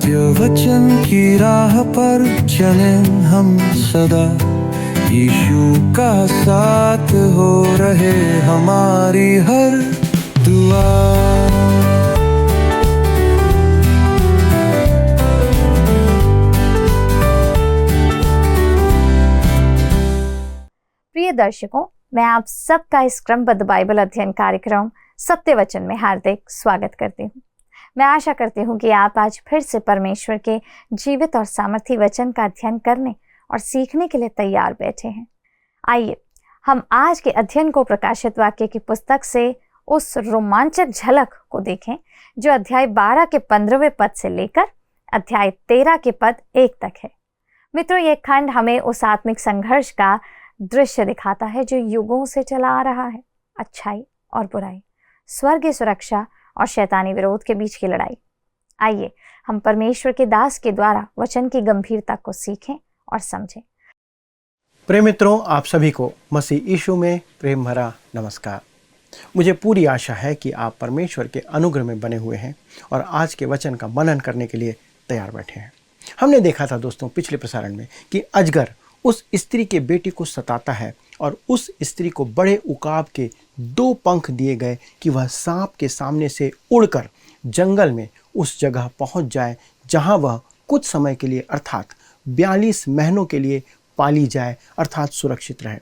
सत्य वचन की राह पर चलें हम सदा, यीशु का साथ हो रहे हमारी हर दुआ। प्रिय दर्शकों, मैं आप सबका इस क्रमबद्ध बाइबल अध्ययन कार्यक्रम सत्य वचन में हार्दिक स्वागत करती हूँ। मैं आशा करती हूँ कि आप आज फिर से परमेश्वर के जीवित और सामर्थी वचन का अध्ययन करने और सीखने के लिए तैयार बैठे हैं। आइए हम आज के अध्ययन को प्रकाशित वाक्य की पुस्तक से उस रोमांचक झलक को देखें जो अध्याय 12 के 15वें पद से लेकर अध्याय 13 के पद 1 तक है। मित्रों, ये खंड हमें उस आत्मिक संघर्ष का दृश्य दिखाता है जो युगों से चला आ रहा है। अच्छाई और बुराई, स्वर्गीय सुरक्षा और शैतानी विरोध के बीच की लड़ाई। आइए हम परमेश्वर के दास के द्वारा वचन की गंभीरता को सीखें और समझें। प्रिय मित्रों, आप सभी को मसीह यीशु में प्रेम भरा नमस्कार। मुझे पूरी आशा है कि आप परमेश्वर के अनुग्रह में बने हुए हैं और आज के वचन का मनन करने के लिए तैयार बैठे हैं। हमने देखा था दोस्तों पिछले प्रसारण में कि अजगर उस स्त्री के बेटी को सताता है और उस स्त्री को बड़े उकाब के 2 पंख दिए गए कि वह सांप के सामने से उड़कर जंगल में उस जगह पहुंच जाए जहां वह कुछ समय के लिए अर्थात 42 महीनों के लिए पाली जाए अर्थात सुरक्षित रहे।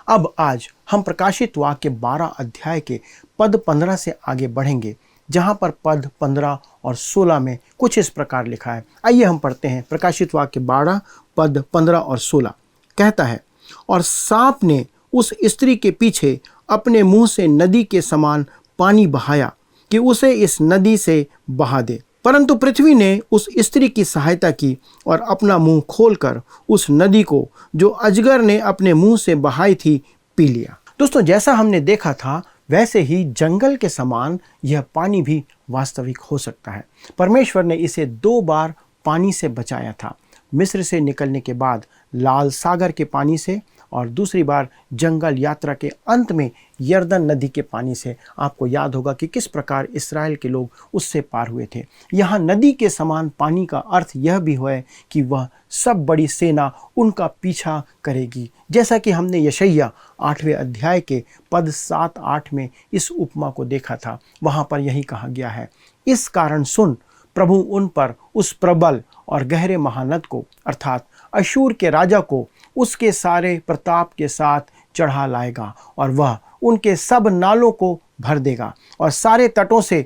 अब आज हम प्रकाशित वाक्य 12 अध्याय के पद 15 से आगे बढ़ेंगे, जहां पर पद 15 और 16 में कुछ इस प्रकार लिखा है। आइए हम पढ़ते हैं। प्रकाशित वाक्य 12 पद 15 और 16 कहता है, और सांप ने उस स्त्री के पीछे अपने मुंह से नदी के समान पानी बहाया कि उसे इस नदी से बहा दे, परंतु पृथ्वी ने उस स्त्री की सहायता की और अपना मुंह खोलकर उस नदी को जो अजगर ने अपने मुंह से बहाई थी पी लिया। दोस्तों, जैसा हमने देखा था वैसे ही जंगल के समान यह पानी भी वास्तविक हो सकता है। परमेश्वर ने इसे 2 बार पानी से बचाया था, मिस्र से निकलने के बाद लाल सागर के पानी से और दूसरी बार जंगल यात्रा के अंत में यर्दन नदी के पानी से। आपको याद होगा कि किस प्रकार इस्राएल के लोग उससे पार हुए थे। यहाँ नदी के समान पानी का अर्थ यह भी है कि वह सब बड़ी सेना उनका पीछा करेगी, जैसा कि हमने यशायाह 8वें अध्याय के पद 7-8 में इस उपमा को देखा था। वहाँ पर यही कहा गया है, इस कारण सुन, प्रभु उन पर उस प्रबल और गहरे महानद को अर्थात अशूर के राजा को उसके सारे प्रताप के साथ चढ़ा लाएगा और वह उनके सब नालों को भर देगा और सारे तटों से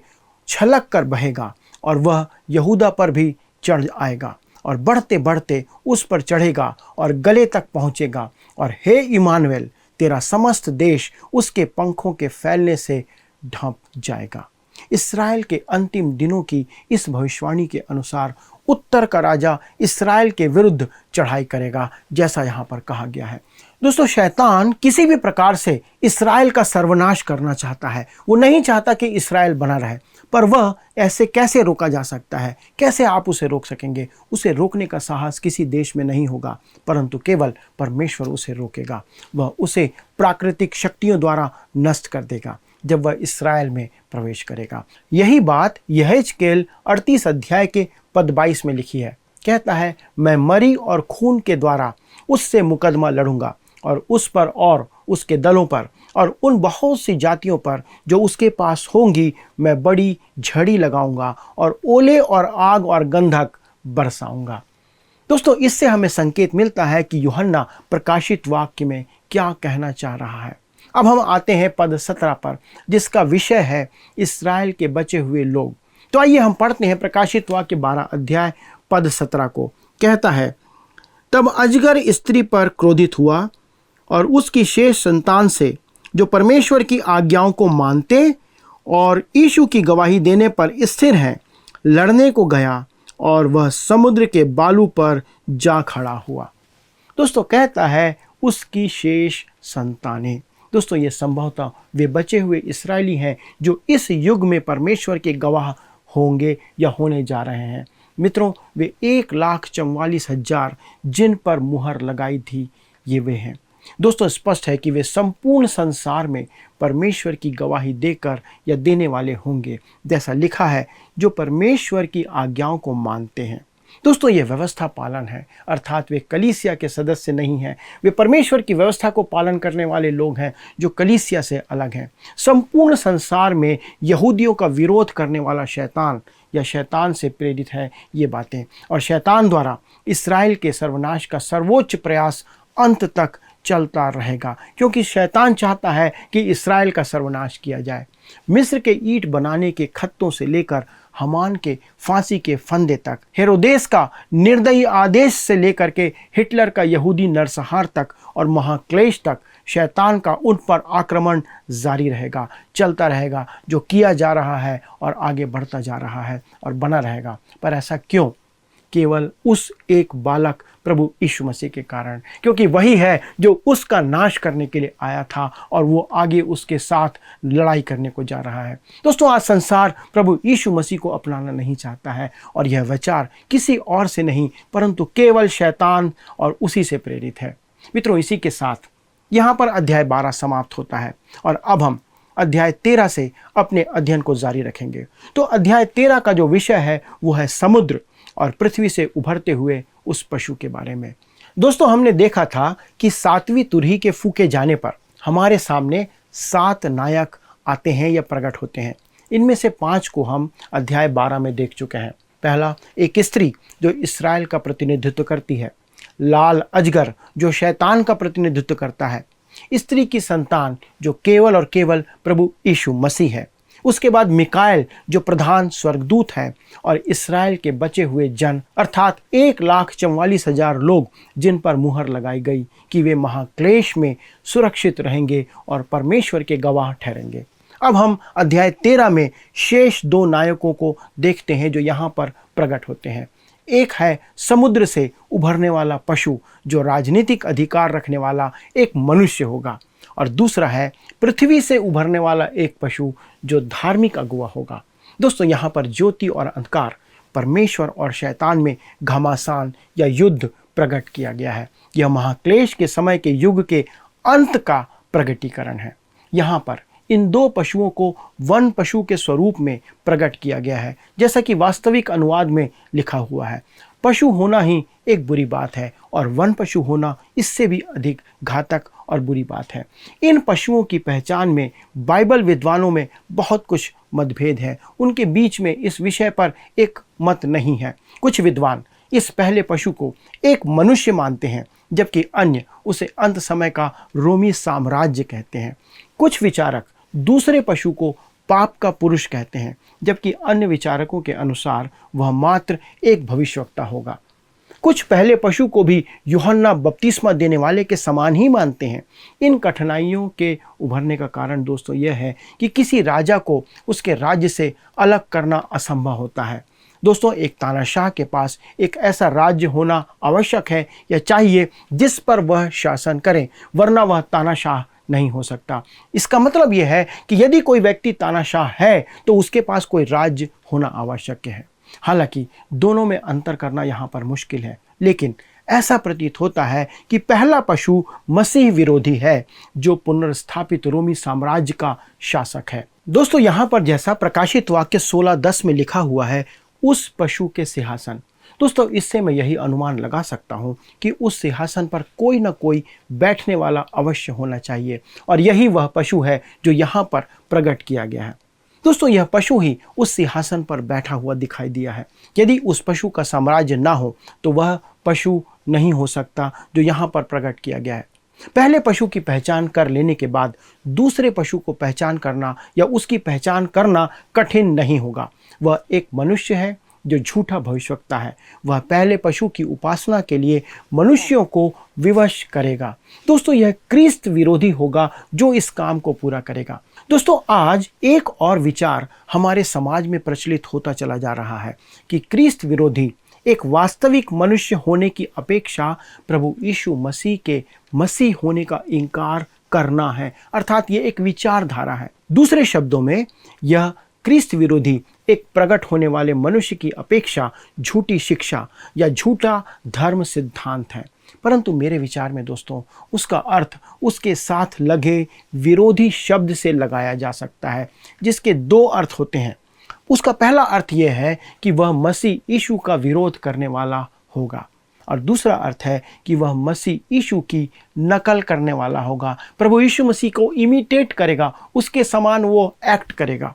छलक कर बहेगा और वह यहूदा पर भी चढ़ आएगा और बढ़ते बढ़ते उस पर चढ़ेगा और गले तक पहुँचेगा। और हे इमानुएल, तेरा समस्त देश उसके पंखों के फैलने से ढँप जाएगा। इस्राएल के अंतिम दिनों की इस भविष्यवाणी के अनुसार उत्तर का राजा इस्राएल के विरुद्ध चढ़ाई करेगा, जैसा यहाँ पर कहा गया है। दोस्तों, शैतान किसी भी प्रकार से इस्राएल का सर्वनाश करना चाहता है। वो नहीं चाहता कि इस्राएल बना रहे, पर वह ऐसे कैसे रोका जा सकता है? कैसे आप उसे रोक सकेंगे? उसे रोकने का साहस किसी देश में नहीं होगा, परंतु केवल परमेश्वर उसे रोकेगा। वह उसे प्राकृतिक शक्तियों द्वारा नष्ट कर देगा जब वह इस्राएल में प्रवेश करेगा। यही बात यहेजकेल 38 अध्याय के पद 22 में लिखी है। कहता है, मैं मरी और खून के द्वारा उससे मुकदमा लड़ूंगा और उस पर और उसके दलों पर और उन बहुत सी जातियों पर जो उसके पास होंगी मैं बड़ी झड़ी लगाऊंगा और ओले और आग और गंधक बरसाऊंगा। दोस्तों, इससे हमें संकेत मिलता है कि यूहन्ना प्रकाशित वाक्य में क्या कहना चाह रहा है। अब हम आते हैं पद 17 पर, जिसका विषय है इस्राएल के बचे हुए लोग। तो आइए हम पढ़ते हैं प्रकाशित वाक्य 12 अध्याय पद 17 को। कहता है, तब अजगर स्त्री पर क्रोधित हुआ और उसकी शेष संतान से जो परमेश्वर की आज्ञाओं को मानते और यीशु की गवाही देने पर स्थिर हैं लड़ने को गया और वह समुद्र के बालू पर जा खड़ा हुआ। दोस्तों, कहता है उसकी शेष संतानें। दोस्तों, ये संभवतः वे बचे हुए इस्राएली हैं जो इस युग में परमेश्वर के गवाह होंगे या होने जा रहे हैं। मित्रों, वे 1,44,000 जिन पर मुहर लगाई थी, ये वे हैं। दोस्तों, स्पष्ट है कि वे संपूर्ण संसार में परमेश्वर की गवाही देकर या देने वाले होंगे, जैसा लिखा है, जो परमेश्वर की आज्ञाओं को मानते हैं। दोस्तों, ये व्यवस्था पालन है, अर्थात वे कलीसिया के सदस्य नहीं हैं। वे परमेश्वर की व्यवस्था को पालन करने वाले लोग हैं जो कलीसिया से अलग हैं। संपूर्ण संसार में यहूदियों का विरोध करने वाला शैतान या शैतान से प्रेरित है ये बातें, और शैतान द्वारा इस्राएल के सर्वनाश का सर्वोच्च प्रयास अंत तक चलता रहेगा, क्योंकि शैतान चाहता है कि इस्राएल का सर्वनाश किया जाए। मिस्र के ईंट बनाने के खत्तों से लेकर हमान के फांसी के फंदे तक, हेरोदेस का निर्दयी आदेश से लेकर के हिटलर का यहूदी नरसंहार तक और महाक्लेश तक, शैतान का उन पर आक्रमण जारी रहेगा, चलता रहेगा, जो किया जा रहा है और आगे बढ़ता जा रहा है और बना रहेगा। पर ऐसा क्यों? केवल उस एक बालक प्रभु यीशु मसीह के कारण, क्योंकि वही है जो उसका नाश करने के लिए आया था और वो आगे उसके साथ लड़ाई करने को जा रहा है। दोस्तों, आज संसार प्रभु यीशु मसीह को अपनाना नहीं चाहता है, और यह विचार किसी और से नहीं परंतु केवल शैतान और उसी से प्रेरित है। मित्रों, इसी के साथ यहाँ पर अध्याय 12 समाप्त होता है और अब हम अध्याय 13 से अपने अध्ययन को जारी रखेंगे। तो अध्याय 13 का जो विषय है वो है समुद्र और पृथ्वी से उभरते हुए उस पशु के बारे में। दोस्तों, हमने देखा था कि 7वीं तुरही के फूके जाने पर हमारे सामने 7 नायक आते हैं या प्रकट होते हैं। इनमें से 5 को हम अध्याय 12 में देख चुके हैं। पहला, एक स्त्री जो इस्राएल का प्रतिनिधित्व करती है। लाल अजगर जो शैतान का प्रतिनिधित्व करता है। स्त्री की संतान जो केवल और केवल प्रभु यीशु मसीह है। उसके बाद मिकाएल जो प्रधान स्वर्गदूत है, और इस्राएल के बचे हुए जन अर्थात 1,44,000 लोग जिन पर मुहर लगाई गई कि वे महाक्लेश में सुरक्षित रहेंगे और परमेश्वर के गवाह ठहरेंगे। अब हम अध्याय 13 में शेष 2 नायकों को देखते हैं जो यहाँ पर प्रकट होते हैं। एक है समुद्र से उभरने वाला पशु जो राजनीतिक अधिकार रखने वाला एक मनुष्य होगा, और दूसरा है पृथ्वी से उभरने वाला एक पशु जो धार्मिक अगुवा होगा। दोस्तों, यहाँ पर ज्योति और अंधकार, परमेश्वर और शैतान में घमासान या युद्ध प्रकट किया गया है। यह महाक्लेश के समय के युग के अंत का प्रकटीकरण है। यहाँ पर इन 2 पशुओं को वन पशु के स्वरूप में प्रकट किया गया है, जैसा कि वास्तविक अनुवाद में लिखा हुआ है। पशु होना ही एक बुरी बात है और वन पशु होना इससे भी अधिक घातक और बुरी बात है। इन पशुओं की पहचान में बाइबल विद्वानों में बहुत कुछ मतभेद है। उनके बीच में इस विषय पर एक मत नहीं है। कुछ विद्वान इस पहले पशु को एक मनुष्य मानते हैं, जबकि अन्य उसे अंत समय का रोमी साम्राज्य कहते हैं। कुछ विचारक दूसरे पशु को पाप का पुरुष कहते हैं, जबकि अन्य विचारकों के अनुसार वह मात्र एक भविष्यवक्ता होगा। कुछ पहले पशु को भी यूहन्ना बपतिस्मा देने वाले के समान ही मानते हैं। इन कठिनाइयों के उभरने का कारण दोस्तों यह है कि किसी राजा को उसके राज्य से अलग करना असंभव होता है। दोस्तों, एक तानाशाह के पास एक ऐसा राज्य होना आवश्यक है या चाहिए जिस पर वह शासन करे, वरना वह तानाशाह नहीं हो सकता। इसका मतलब यह है कि यदि कोई व्यक्ति तानाशाह है तो उसके पास कोई राज्य होना आवश्यक है। हालांकि दोनों में अंतर करना यहाँ पर मुश्किल है, लेकिन ऐसा प्रतीत होता है कि पहला पशु मसीह विरोधी है जो पुनर्स्थापित रोमी साम्राज्य का शासक है। दोस्तों, यहाँ पर जैसा प्रकाशित वाक्य 16:10 में लिखा हुआ है, उस पशु के सिंहासन। दोस्तों, इससे मैं यही अनुमान लगा सकता हूँ कि उस सिंहासन पर कोई ना कोई बैठने वाला अवश्य होना चाहिए, और यही वह पशु है जो यहाँ पर प्रकट किया गया है। दोस्तों, यह पशु ही उस सिंहासन पर बैठा हुआ दिखाई दिया है। यदि उस पशु का साम्राज्य ना हो तो वह पशु नहीं हो सकता जो यहाँ पर प्रकट किया गया है। पहले पशु की पहचान कर लेने के बाद दूसरे पशु को पहचान करना या उसकी पहचान करना कठिन नहीं होगा। वह एक मनुष्य है जो झूठा भविष्यवक्ता है। वह पहले पशु की उपासना के लिए मनुष्यों को विवश करेगा। दोस्तों, यह क्रिस्त विरोधी होगा जो इस काम को पूरा करेगा। दोस्तों, आज एक और विचार हमारे समाज में प्रचलित होता चला जा रहा है कि क्रिस्त विरोधी एक वास्तविक मनुष्य होने की अपेक्षा प्रभु यीशु मसीह के मसीह होने का इनकार करना है, अर्थात ये एक विचारधारा है। दूसरे शब्दों में, यह क्रिस्त विरोधी एक प्रकट होने वाले मनुष्य की अपेक्षा झूठी शिक्षा या झूठा धर्म सिद्धांत है। परंतु मेरे विचार में दोस्तों, उसका अर्थ उसके साथ लगे विरोधी शब्द से लगाया जा सकता है, जिसके 2 अर्थ होते हैं। उसका पहला अर्थ यह है कि वह मसीह यीशु का विरोध करने वाला होगा, और दूसरा अर्थ है कि वह मसीह यीशु की नकल करने वाला होगा। प्रभु यीशु मसीह को इमिटेट करेगा, उसके समान वो एक्ट करेगा।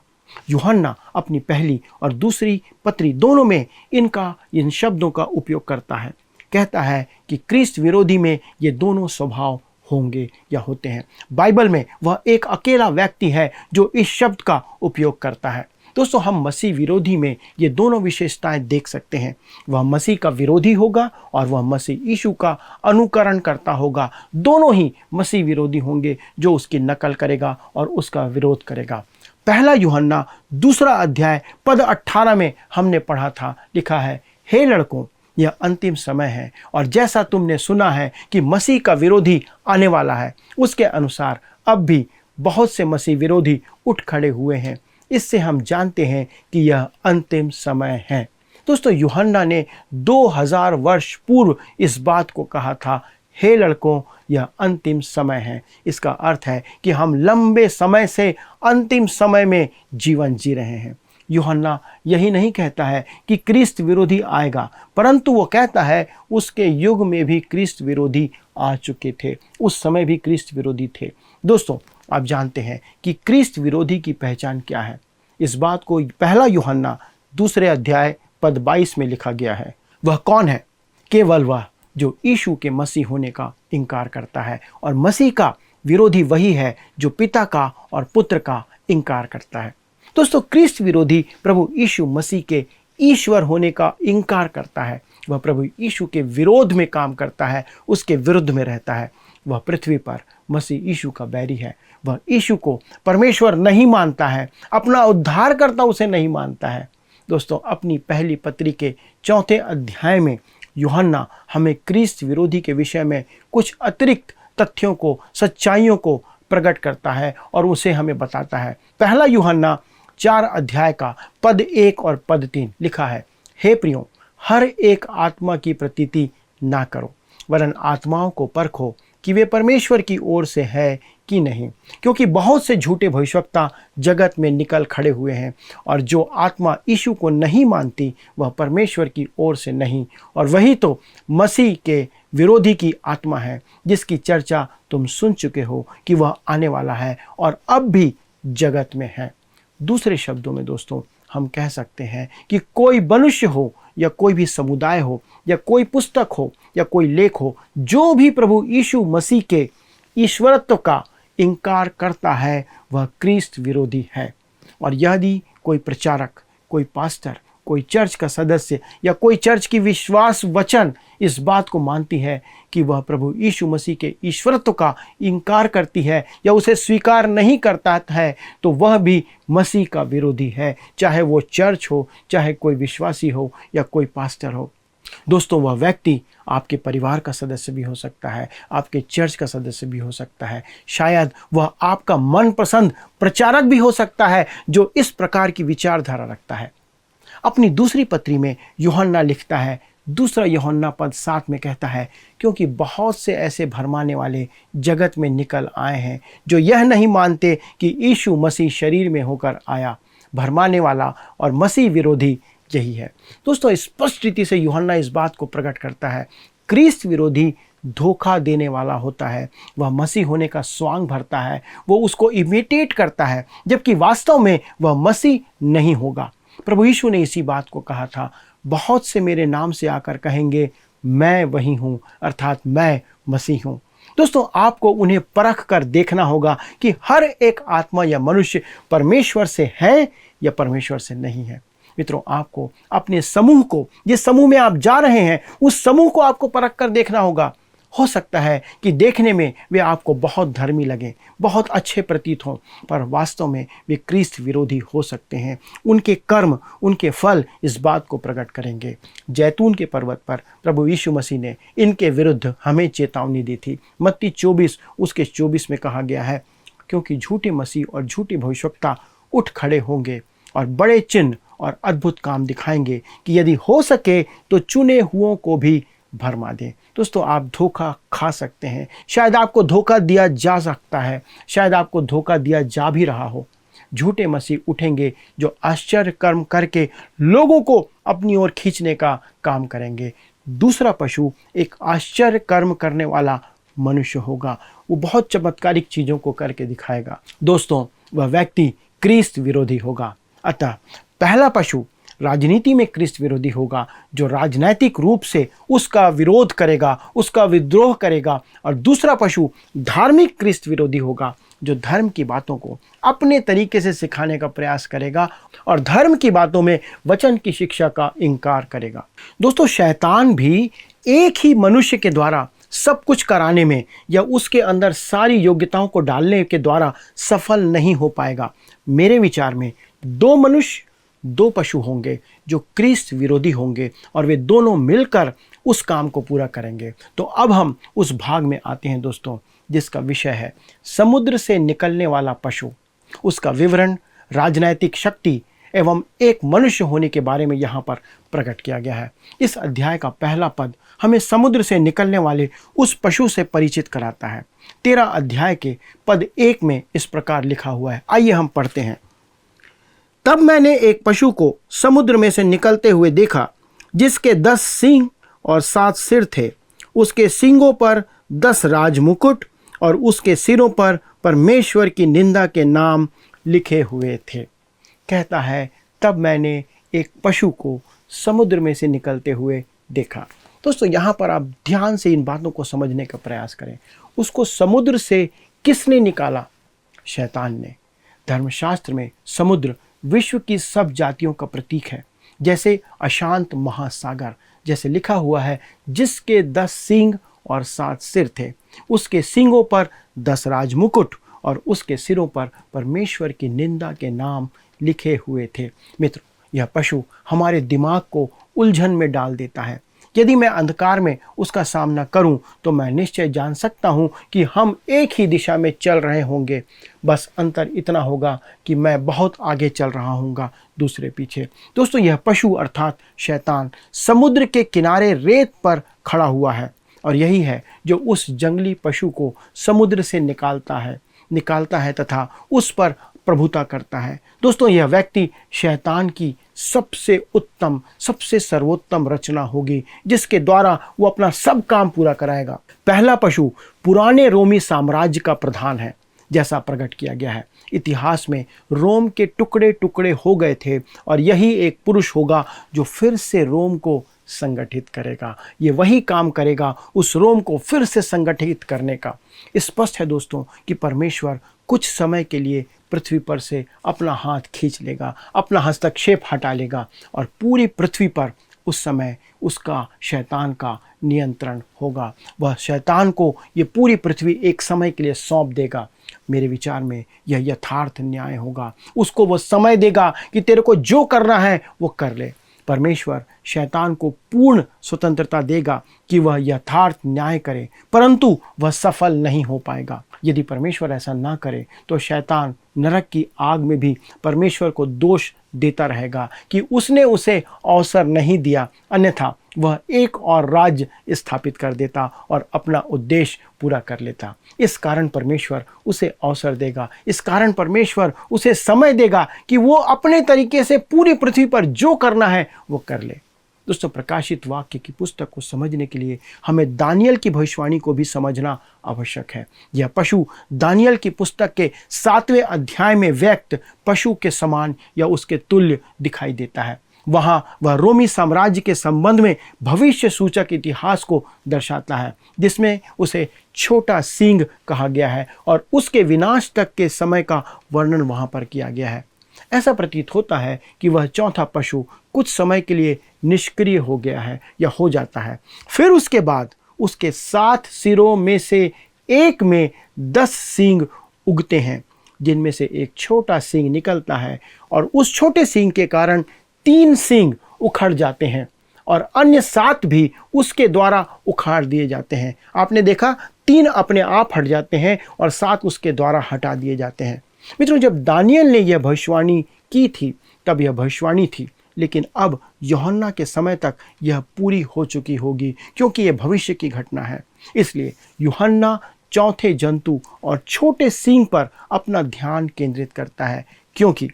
यूहन्ना अपनी पहली और दूसरी पत्री दोनों में इन शब्दों का उपयोग करता है। कहता है कि क्रिस्त विरोधी में ये दोनों स्वभाव होंगे या होते हैं। बाइबल में वह एक अकेला व्यक्ति है जो इस शब्द का उपयोग करता है। दोस्तों, हम मसीह विरोधी में ये दोनों विशेषताएं देख सकते हैं। वह मसीह का विरोधी होगा और वह मसीह यीशु का अनुकरण करता होगा। दोनों ही मसीह विरोधी होंगे जो उसकी नकल करेगा और उसका विरोध करेगा। पहला यूहन्ना 2 अध्याय पद 18 में हमने पढ़ा था, लिखा है, हे लड़कों, यह अंतिम समय है और जैसा तुमने सुना है कि मसीह का विरोधी आने वाला है, उसके अनुसार अब भी बहुत से मसीह विरोधी उठ खड़े हुए हैं। इससे हम जानते हैं कि यह अंतिम समय है। दोस्तों, यूहन्ना ने 2000 वर्ष पूर्व इस बात को कहा था, हे लड़कों, यह अंतिम समय है। इसका अर्थ है कि हम लंबे समय से अंतिम समय में जीवन जी रहे हैं। यूहन्ना यही नहीं कहता है कि क्रिस्त विरोधी आएगा, परंतु वो कहता है उसके युग में भी क्रिस्त विरोधी आ चुके थे, उस समय भी क्रिस्त विरोधी थे। दोस्तों, आप जानते हैं कि क्रिस्त विरोधी की पहचान क्या है। इस बात को पहला यूहन्ना 2 अध्याय पद 22 में लिखा गया है। वह कौन है? केवल वह जो यीशु के मसीह होने का इनकार करता है, और मसीह का विरोधी वही है जो पिता का और पुत्र का इनकार करता है। दोस्तों, क्रिस्त विरोधी प्रभु यीशु मसीह के ईश्वर होने का इनकार करता है। वह प्रभु यीशु के विरोध में काम करता है, उसके विरुद्ध में रहता है। वह पृथ्वी पर मसीह यीशु का बैरी है। वह यीशु को परमेश्वर नहीं मानता है, अपना उद्धारकर्ता उसे नहीं मानता है। दोस्तों, अपनी पहली पत्री के 4 अध्याय में यूहन्ना हमें क्रिस्त विरोधी के विषय में कुछ अतिरिक्त तथ्यों को, सच्चाइयों को प्रकट करता है और उसे हमें बताता है। पहला यूहन्ना 4 अध्याय का पद 1 और पद 3 लिखा है, हे प्रियो, हर एक आत्मा की प्रतीति ना करो, वरन आत्माओं को परखो कि वे परमेश्वर की ओर से है कि नहीं, क्योंकि बहुत से झूठे भविष्यवक्ता जगत में निकल खड़े हुए हैं, और जो आत्मा यीशु को नहीं मानती वह परमेश्वर की ओर से नहीं, और वही तो मसीह के विरोधी की आत्मा है, जिसकी चर्चा तुम सुन चुके हो कि वह आने वाला है और अब भी जगत में है। दूसरे शब्दों में दोस्तों, हम कह सकते हैं कि कोई मनुष्य हो या कोई भी समुदाय हो या कोई पुस्तक हो या कोई लेख हो, जो भी प्रभु यीशु मसीह के ईश्वरत्व का इनकार करता है वह क्रिस्त विरोधी है। और यदि कोई प्रचारक, कोई पास्टर, कोई चर्च का सदस्य या कोई चर्च की विश्वास वचन इस बात को मानती है कि वह प्रभु यीशु मसीह के ईश्वरत्व का इनकार करती है या उसे स्वीकार नहीं करता है, तो वह भी मसीह का विरोधी है, चाहे वो चर्च हो, चाहे कोई विश्वासी हो या कोई पास्टर हो। दोस्तों, वह व्यक्ति आपके परिवार का सदस्य भी हो सकता है, आपके चर्च का सदस्य भी हो सकता है, शायद वह आपका मनपसंद प्रचारक भी हो सकता है जो इस प्रकार की विचारधारा रखता है। अपनी दूसरी पत्री में यूहन्ना लिखता है, 2 यूहन्ना पद 7 में कहता है, क्योंकि बहुत से ऐसे भरमाने वाले जगत में निकल आए हैं जो यह नहीं मानते कि यीशु मसीह शरीर में होकर आया। भरमाने वाला और मसीह विरोधी यही है। दोस्तों, स्पष्ट रीति से यूहन्ना इस बात को प्रकट करता है, क्रिस्त विरोधी धोखा देने वाला होता है। वह मसीह होने का स्वांग भरता है, वो उसको इमिटेट करता है, जबकि वास्तव में वह मसीह नहीं होगा। प्रभु यीशु ने इसी बात को कहा था, बहुत से मेरे नाम से आकर कहेंगे मैं वही हूँ, अर्थात मैं मसीह हूँ। दोस्तों, आपको उन्हें परख कर देखना होगा कि हर एक आत्मा या मनुष्य परमेश्वर से है या परमेश्वर से नहीं है। मित्रों, आपको अपने समूह को, जिस समूह में आप जा रहे हैं, उस समूह को आपको परख कर देखना होगा। हो सकता है कि देखने में वे आपको बहुत धर्मी लगें, बहुत अच्छे प्रतीत हों, पर वास्तव में वे क्रिस्त विरोधी हो सकते हैं। उनके कर्म, उनके फल इस बात को प्रकट करेंगे। जैतून के पर्वत पर प्रभु यीशु मसीह ने इनके विरुद्ध हमें चेतावनी दी थी। मत्ती 24 उसके 24 में कहा गया है, क्योंकि झूठे मसीह और झूठे भविष्यवक्ता उठ खड़े होंगे और बड़े चिन्ह और अद्भुत काम दिखाएंगे कि यदि हो सके तो चुने हुओं को भी भरमा दें। दोस्तों, आप धोखा खा सकते हैं, शायद आपको धोखा दिया जा सकता है, शायद आपको धोखा दिया जा भी रहा हो। झूठे मसीह उठेंगे जो आश्चर्य कर्म करके लोगों को अपनी ओर खींचने का काम करेंगे। दूसरा पशु एक आश्चर्य कर्म करने वाला मनुष्य होगा। वो बहुत चमत्कारिक चीज़ों को करके दिखाएगा। दोस्तों, वह व्यक्ति क्रिस्त विरोधी होगा। अतः पहला पशु राजनीति में क्रिस्त विरोधी होगा, जो राजनैतिक रूप से उसका विरोध करेगा, उसका विद्रोह करेगा। और दूसरा पशु धार्मिक क्रिस्त विरोधी होगा, जो धर्म की बातों को अपने तरीके से सिखाने का प्रयास करेगा और धर्म की बातों में वचन की शिक्षा का इनकार करेगा। दोस्तों, शैतान भी एक ही मनुष्य के द्वारा सब कुछ कराने में या उसके अंदर सारी योग्यताओं को डालने के द्वारा सफल नहीं हो पाएगा। मेरे विचार में दो मनुष्य, दो पशु होंगे जो क्रिस्त विरोधी होंगे और वे दोनों मिलकर उस काम को पूरा करेंगे। तो अब हम उस भाग में आते हैं दोस्तों, जिसका विषय है समुद्र से निकलने वाला पशु। उसका विवरण, राजनैतिक शक्ति एवं एक मनुष्य होने के बारे में यहाँ पर प्रकट किया गया है। इस अध्याय का पहला पद हमें समुद्र से निकलने वाले उस पशु से परिचित कराता है। 13 अध्याय के पद 1 में इस प्रकार लिखा हुआ है। आइए हम पढ़ते हैं। तब मैंने एक पशु को समुद्र में से निकलते हुए देखा, जिसके 10 सींग और 7 सिर थे। उसके सींगों पर 10 राजमुकुट और उसके सिरों पर परमेश्वर की निंदा के नाम लिखे हुए थे। कहता है, तब मैंने एक पशु को समुद्र में से निकलते हुए देखा। दोस्तों, यहाँ पर आप ध्यान से इन बातों को समझने का प्रयास करें। उसको समुद्र से किसने निकाला? शैतान ने। धर्मशास्त्र में समुद्र विश्व की सब जातियों का प्रतीक है, जैसे अशांत महासागर। जैसे लिखा हुआ है, जिसके 10 सींग और 7 सिर थे। उसके सींगों पर 10 राजमुकुट और उसके सिरों पर परमेश्वर की निंदा के नाम लिखे हुए थे। मित्र, यह पशु हमारे दिमाग को उलझन में डाल देता है। यदि मैं अंधकार में उसका सामना करूं, तो मैं निश्चय जान सकता हूं कि हम एक ही दिशा में चल रहे होंगे। बस अंतर इतना होगा कि मैं बहुत आगे चल रहा हूँगा, दूसरे पीछे। दोस्तों, यह पशु अर्थात शैतान समुद्र के किनारे रेत पर खड़ा हुआ है और यही है जो उस जंगली पशु को समुद्र से निकालता है तथा उस पर प्रभुता करता है। दोस्तों, यह व्यक्ति शैतान की सबसे उत्तम, सबसे सर्वोत्तम रचना होगी, जिसके द्वारा वो अपना सब काम पूरा कराएगा। पहला पशु पुराने रोमी साम्राज्य का प्रधान है, जैसा प्रकट किया गया है। इतिहास में रोम के टुकड़े टुकड़े हो गए थे और यही एक पुरुष होगा जो फिर से रोम को संगठित करेगा। ये वही काम करेगा उस रोम को फिर से संगठित करने का। स्पष्ट है दोस्तों कि परमेश्वर कुछ समय के लिए पृथ्वी पर से अपना हाथ खींच लेगा, अपना हस्तक्षेप हटा लेगा और पूरी पृथ्वी पर उस समय उसका शैतान का नियंत्रण होगा। वह शैतान को ये पूरी पृथ्वी एक समय के लिए सौंप देगा। मेरे विचार में यह यथार्थ न्याय होगा। उसको वो समय देगा कि तेरे को जो करना है वो कर ले। परमेश्वर शैतान को पूर्ण स्वतंत्रता देगा कि वह यथार्थ न्याय करे, परंतु वह सफल नहीं हो पाएगा। यदि परमेश्वर ऐसा ना करे तो शैतान नरक की आग में भी परमेश्वर को दोष देता रहेगा कि उसने उसे अवसर नहीं दिया, अन्यथा वह एक और राज्य स्थापित कर देता और अपना उद्देश्य पूरा कर लेता। इस कारण परमेश्वर उसे अवसर देगा, इस कारण परमेश्वर उसे समय देगा कि वो अपने तरीके से पूरी पृथ्वी पर जो करना है वो कर ले। दोस्तों, प्रकाशित वाक्य की पुस्तक को समझने के लिए हमें दानियल की भविष्यवाणी को भी समझना आवश्यक है। यह पशु दानियल की पुस्तक के 7वें अध्याय में व्यक्त पशु के समान या उसके तुल्य दिखाई देता है। वहाँ वह रोमी साम्राज्य के संबंध में भविष्य सूचक इतिहास को दर्शाता है, जिसमें उसे छोटा सींग कहा गया है और उसके विनाश तक के समय का वर्णन वहाँ पर किया गया है। ऐसा प्रतीत होता है कि वह चौथा पशु कुछ समय के लिए निष्क्रिय हो गया है या हो जाता है। फिर उसके बाद उसके 7 सिरों में से एक में 10 सींग उगते हैं, जिनमें से एक छोटा सींग निकलता है और उस छोटे सींग के कारण 3 सींग उखड़ जाते हैं और अन्य 7 भी उसके द्वारा उखाड़ दिए जाते हैं। आपने देखा, 3 अपने आप हट जाते हैं और 7 उसके द्वारा हटा दिए जाते हैं। मित्रों, जब दानियल ने यह भविष्यवाणी की थी तब यह भविष्यवाणी थी, लेकिन अब यूहन्ना के समय तक यह पूरी हो चुकी होगी, क्योंकि यह भविष्य की घटना है। इसलिए यूहन्ना चौथे जंतु और छोटे सींग पर अपना ध्यान केंद्रित करता है। क्योंकि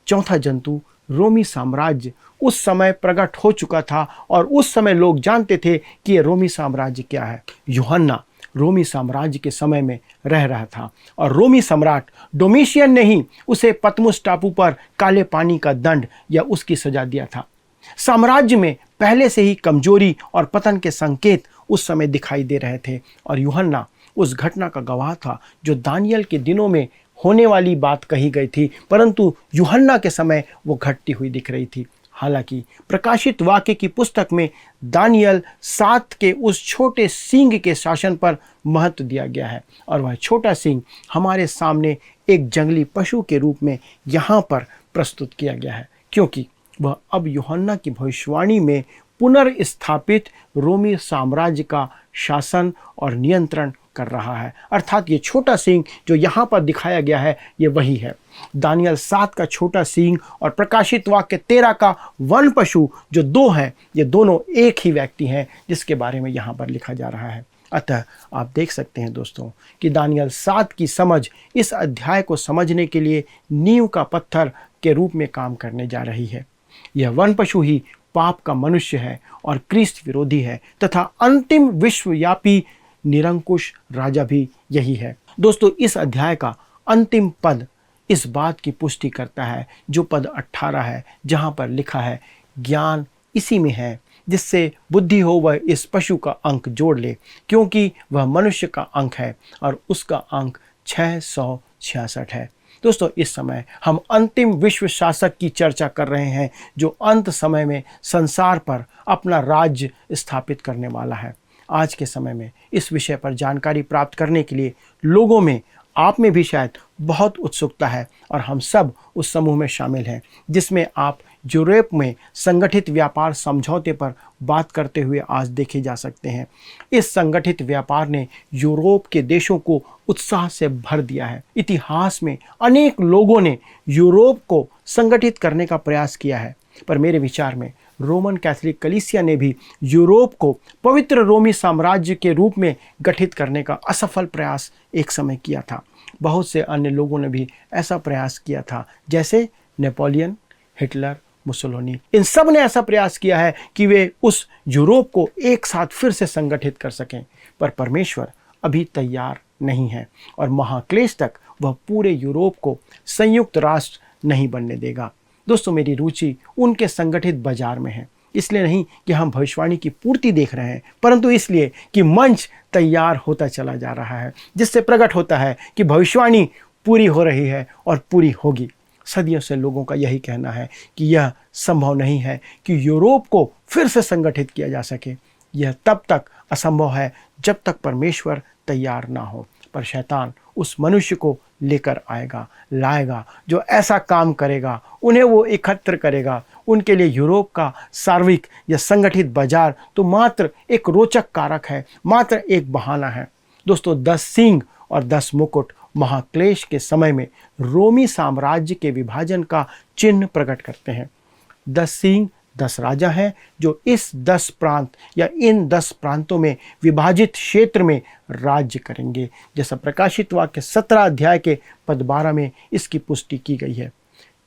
चौथा जंतु रोमी साम्राज्य उस समय प्रकट हो चुका था और उस समय लोग जानते थे कि ये रोमी साम्राज्य क्या है। यूहन्ना रोमी साम्राज्य के समय में रह रहा था और रोमी सम्राट डोमिशियन ने ही उसे पतमुस टापू पर काले पानी का दंड या उसकी सजा दिया था। साम्राज्य में पहले से ही कमजोरी और पतन के संकेत उस समय दिखाई दे रहे थे और यूहन्ना उस घटना का गवाह था जो दानियल के दिनों में होने वाली बात कही गई थी, परंतु यूहन्ना के समय वो घटती हुई दिख रही थी। हालांकि प्रकाशित वाक्य की पुस्तक में दानियल 7 के उस छोटे सींग के शासन पर महत्व दिया गया है और वह छोटा सींग हमारे सामने एक जंगली पशु के रूप में यहाँ पर प्रस्तुत किया गया है, क्योंकि वह अब यूहन्ना की भविष्यवाणी में पुनर्स्थापित रोमी साम्राज्य का शासन और नियंत्रण कर रहा है। अर्थात ये छोटा सींग जो यहाँ पर दिखाया गया है ये वही है। दानियल 7 का छोटा सींग और प्रकाशित वाक्य 13 का वन पशु जो 2 हैं, ये दोनों एक ही व्यक्ति हैं जिसके बारे में यहाँ पर लिखा जा रहा है। अतः आप देख सकते हैं दोस्तों कि दानियल 7 की समझ इस अध्याय को समझने के लिए नींव का पत्थर के रूप में काम करने जा रही है। यह वन पशु ही पाप का मनुष्य है और क्रिस्त विरोधी है तथा अंतिम विश्वव्यापी निरंकुश राजा भी यही है। दोस्तों, इस अध्याय का अंतिम पद इस बात की पुष्टि करता है जो पद 18 है, जहां पर लिखा है, ज्ञान इसी में है जिससे बुद्धि हो वह इस पशु का अंक जोड़ ले, क्योंकि वह मनुष्य का अंक है और उसका अंक 666 है। दोस्तों, इस समय हम अंतिम विश्व शासक की चर्चा कर रहे हैं जो अंत समय में संसार पर अपना राज्य स्थापित करने वाला है। आज के समय में इस विषय पर जानकारी प्राप्त करने के लिए लोगों में, आप में भी शायद बहुत उत्सुकता है और हम सब उस समूह में शामिल हैं जिसमें आप यूरोप में संगठित व्यापार समझौते पर बात करते हुए आज देखे जा सकते हैं। इस संगठित व्यापार ने यूरोप के देशों को उत्साह से भर दिया है। इतिहास में अनेक लोगों ने यूरोप को संगठित करने का प्रयास किया है, पर मेरे विचार में रोमन कैथोलिक कलीसिया ने भी यूरोप को पवित्र रोमी साम्राज्य के रूप में गठित करने का असफल प्रयास एक समय किया था। बहुत से अन्य लोगों ने भी ऐसा प्रयास किया था, जैसे नेपोलियन, हिटलर, मुसोलिनी। इन सब ने ऐसा प्रयास किया है कि वे उस यूरोप को एक साथ फिर से संगठित कर सकें, पर परमेश्वर अभी तैयार नहीं है और महाक्लेश तक वह पूरे यूरोप को संयुक्त राष्ट्र नहीं बनने देगा। दोस्तों, मेरी रुचि उनके संगठित बाजार में है, इसलिए नहीं कि हम भविष्यवाणी की पूर्ति देख रहे हैं, परंतु इसलिए कि मंच तैयार होता चला जा रहा है, जिससे प्रकट होता है कि भविष्यवाणी पूरी हो रही है और पूरी होगी। सदियों से लोगों का यही कहना है कि यह संभव नहीं है कि यूरोप को फिर से संगठित किया जा सके। यह तब तक असंभव है जब तक परमेश्वर तैयार ना हो, पर शैतान उस मनुष्य को लेकर लाएगा जो ऐसा काम करेगा, उन्हें वो एकत्र करेगा। उनके लिए यूरोप का सार्वत्रिक या संगठित बाजार तो मात्र एक रोचक कारक है, मात्र एक बहाना है। दोस्तों, 10 सींग और 10 मुकुट महाक्लेश के समय में रोमी साम्राज्य के विभाजन का चिन्ह प्रकट करते हैं। 10 सींग 10 राजा हैं जो इस 10 प्रांत या इन 10 प्रांतों में विभाजित क्षेत्र में राज्य करेंगे, जैसा प्रकाशित वाक्य 17 अध्याय के पद 12 में इसकी पुष्टि की गई है।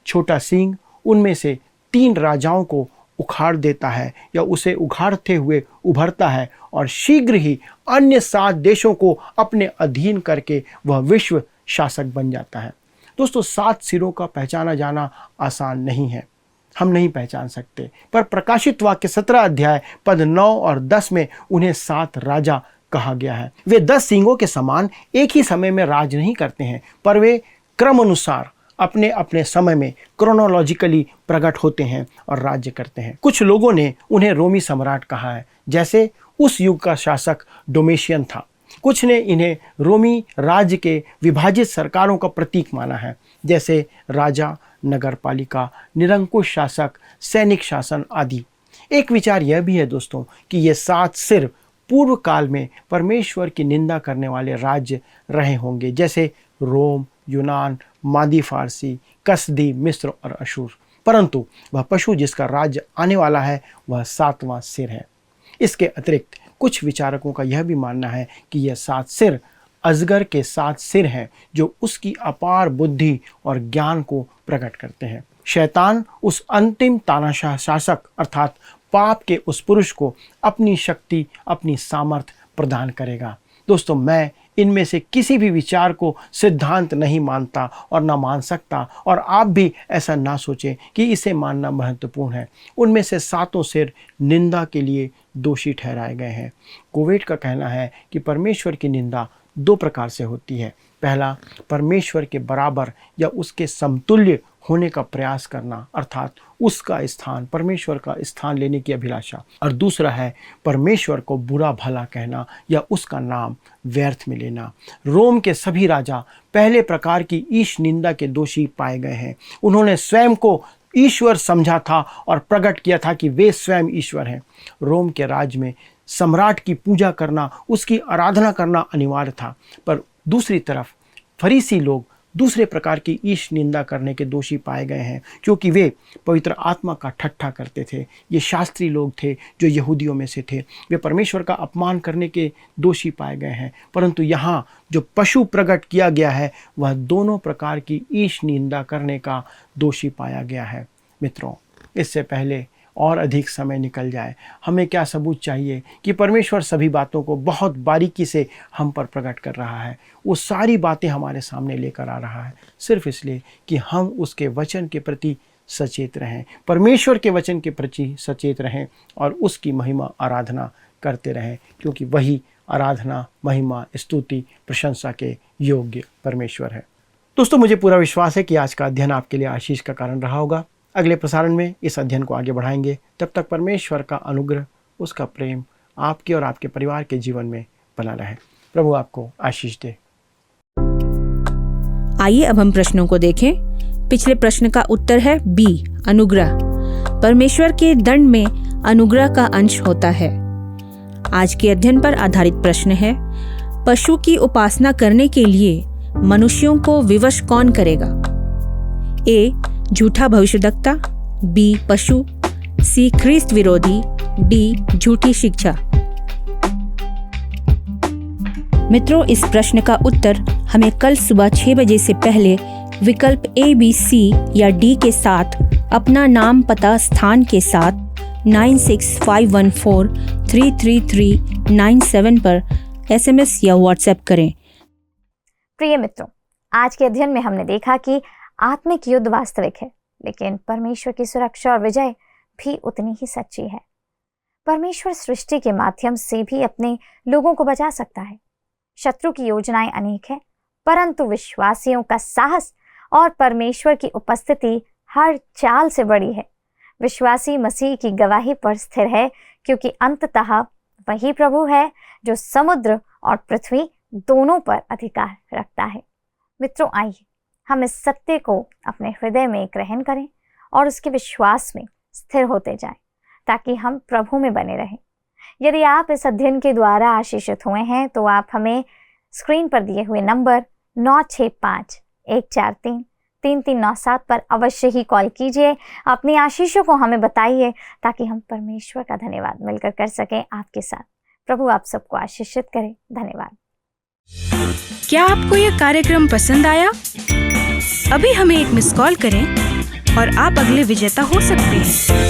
छोटा सींग उनमें से 3 राजाओं को उखाड़ देता है या उसे उखाड़ते हुए उभरता है और शीघ्र ही अन्य 7 देशों को अपने अधीन करके वह विश्व शासक बन जाता है। दोस्तों, 7 सिरों का पहचाना जाना आसान नहीं है, हम नहीं पहचान सकते, पर प्रकाशित वाक्य 17 अध्याय पद 9 और 10 में उन्हें 7 राजा कहा गया है। वे 10 सींगों के समान एक ही समय में राज नहीं करते हैं, पर वे क्रम अनुसार अपने अपने समय में क्रोनोलॉजिकली प्रकट होते हैं और राज्य करते हैं। कुछ लोगों ने उन्हें रोमी सम्राट कहा है, जैसे उस युग का शासक डोमिशियन था। कुछ ने इन्हें रोमी राज्य के विभाजित सरकारों का प्रतीक माना है, जैसे राजा, नगरपालिका, निरंकुश शासक, सैनिक शासन आदि। एक विचार यह भी है दोस्तों कि ये 7 सिर पूर्व काल में परमेश्वर की निंदा करने वाले राज्य रहे होंगे, जैसे रोम, यूनान, मादी फारसी, कसदी, मिस्र और अशूर। परंतु वह पशु जिसका राज्य आने वाला है वह 7वां सिर है। इसके अतिरिक्त कुछ विचारकों का यह भी मानना है कि यह 7 सिर अजगर के 7 सिर हैं जो उसकी अपार बुद्धि और ज्ञान को प्रकट करते हैं। शैतान उस अंतिम तानाशाह शासक अर्थात पाप के उस पुरुष को अपनी शक्ति, अपनी सामर्थ प्रदान करेगा। दोस्तों, मैं इनमें से किसी भी विचार को सिद्धांत नहीं मानता और ना मान सकता, और आप भी ऐसा ना सोचें कि इसे मानना महत्वपूर्ण है। उनमें से 7 सिर निंदा के लिए दोषी ठहराए गए हैं। कोवेट का कहना है कि परमेश्वर की निंदा 2 प्रकार से होती है। पहला, परमेश्वर के बराबर या उसके समतुल्य होने का प्रयास करना, अर्थात उसका स्थान, परमेश्वर का स्थान लेने की अभिलाषा। और दूसरा है परमेश्वर को बुरा भला कहना या उसका नाम व्यर्थ में लेना। रोम के सभी राजा पहले प्रकार की ईश निंदा के दोषी पाए गए हैं। उन्होंने स्वयं को ईश्वर समझा था और प्रकट किया था कि वे स्वयं ईश्वर हैं। रोम के राज्य में सम्राट की पूजा करना, उसकी आराधना करना अनिवार्य था, पर दूसरी तरफ फरीसी लोग दूसरे प्रकार की ईश निंदा करने के दोषी पाए गए हैं, क्योंकि वे पवित्र आत्मा का ठट्ठा करते थे। ये शास्त्री लोग थे जो यहूदियों में से थे। वे परमेश्वर का अपमान करने के दोषी पाए गए हैं। परंतु यहाँ जो पशु प्रकट किया गया है वह दोनों प्रकार की ईश निंदा करने का दोषी पाया गया है। मित्रों, इससे पहले और अधिक समय निकल जाए, हमें क्या सबूत चाहिए कि परमेश्वर सभी बातों को बहुत बारीकी से हम पर प्रकट कर रहा है। वो सारी बातें हमारे सामने लेकर आ रहा है सिर्फ इसलिए कि हम उसके वचन के प्रति सचेत रहें, परमेश्वर के वचन के प्रति सचेत रहें और उसकी महिमा आराधना करते रहें, क्योंकि वही आराधना, महिमा, स्तुति, प्रशंसा के योग्य परमेश्वर है। दोस्तों, मुझे पूरा विश्वास है कि आज का अध्ययन आपके लिए आशीष का कारण रहा होगा। अगले प्रसारण में इस अध्ययन को आगे बढ़ाएंगे। तब तक परमेश्वर का अनुग्रह, उसका प्रेम आपके और आपके परिवार के जीवन में बना रहे। प्रभु आपको आशीष दे। आइए अब हम प्रश्नों को देखें। पिछले प्रश्न का उत्तर है बी, अनुग्रह। परमेश्वर के दंड में अनुग्रह का अंश होता है। आज के अध्ययन पर आधारित प्रश्न है, पशु की उपासना करने के लिए मनुष्यों को विवश कौन करेगा? ए, झूठा भविष्यद्वक्ता, बी, पशु, सी, ख्रिस्त विरोधी, डी, झूठी शिक्षा। मित्रों, इस प्रश्न का उत्तर हमें कल सुबह 6 बजे से पहले विकल्प ए, बी, सी या डी के साथ अपना नाम, पता, स्थान के साथ 9651433397 पर SMS या WhatsApp करें। प्रिय मित्रों, आज के अध्ययन में हमने देखा कि आत्मिक युद्ध वास्तविक है, लेकिन परमेश्वर की सुरक्षा और विजय भी उतनी ही सच्ची है। परमेश्वर सृष्टि के माध्यम से भी अपने लोगों को बचा सकता है। शत्रु की योजनाएं अनेक है, परंतु विश्वासियों का साहस और परमेश्वर की उपस्थिति हर चाल से बड़ी है। विश्वासी मसीह की गवाही पर स्थिर है, क्योंकि अंततः वही प्रभु है जो समुद्र और पृथ्वी दोनों पर अधिकार रखता है। मित्रों, आइए हम इस सत्य को अपने हृदय में ग्रहण करें और उसके विश्वास में स्थिर होते जाएं, ताकि हम प्रभु में बने रहें। यदि आप इस अध्ययन के द्वारा आशीषित हुए हैं तो आप हमें स्क्रीन पर दिए हुए नंबर 9651433397 पर अवश्य ही कॉल कीजिए। अपनी आशीषों को हमें बताइए, ताकि हम परमेश्वर का धन्यवाद मिलकर कर सकें आपके साथ। प्रभु आप सबको आशीषित करे। धन्यवाद। क्या आपको यह कार्यक्रम पसंद आया? अभी हमें एक मिस कॉल करें और आप अगले विजेता हो सकते हैं।